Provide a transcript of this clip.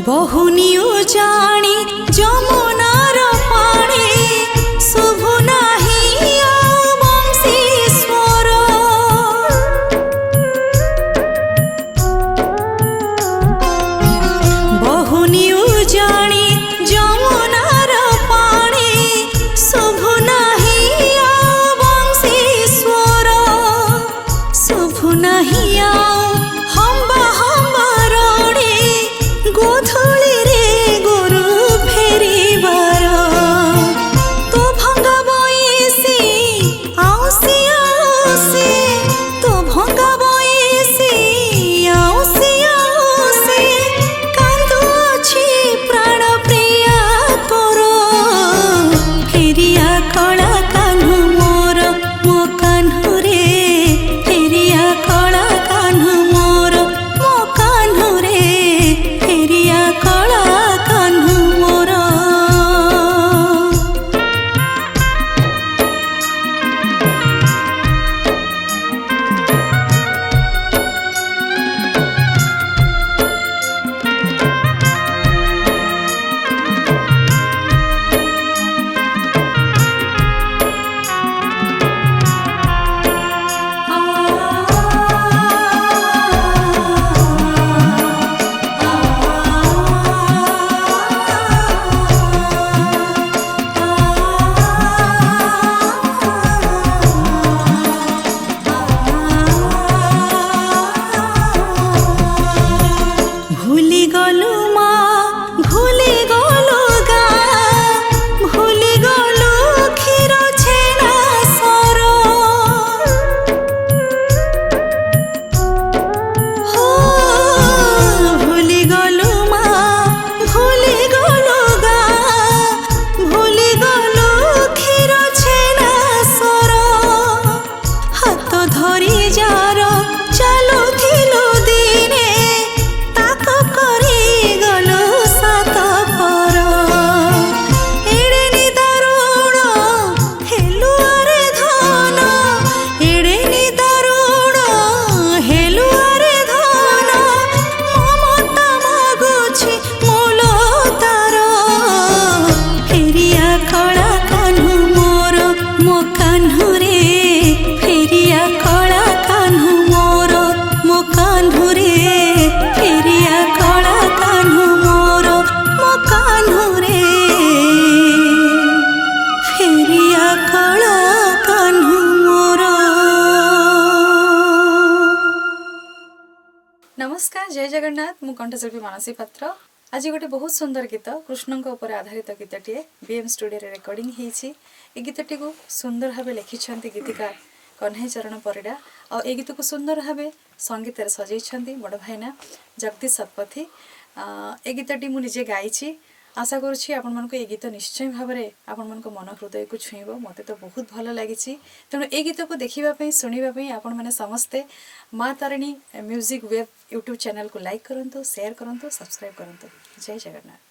बहुनियो जानी जमुनार पाणी शुभु नाही वंशी स्वर बहुनियो जानी जमुनार पाणी शुभु नाही वंशी स्वर शुभु नाही हम्बा हम्बा रणे गोधूली रे गोरु नमस्कार जय जगन्नाथ मु कंठशिल्पी मानसी पात्र आज गोटे बहुत सुंदर गीत कृष्ण उपर आधारित गीतटे बीएम स्टूडियो रे रेकर्डिंग होती गीतटी को सुंदर भाव लिखिं गीतिकार कन्हई चरण परिड़ा और गीत को सुंदर भाव संगीत सजाई बड़ भाईना जगदीश शतपथी ए गीतटी मुझे गाई आशा करुँच आपण मानक ये गीत निश्चय भाव में आपण मन मन हृदय को छुईब मत तो बहुत भल लगी तेणु ये गीत को देखापी शुणापी आपण मैंने समस्ते माँ Tarini music web YouTube channel को लाइक करूँ शेयर करूँ सब्सक्राइब करूँ जय जगन्नाथ।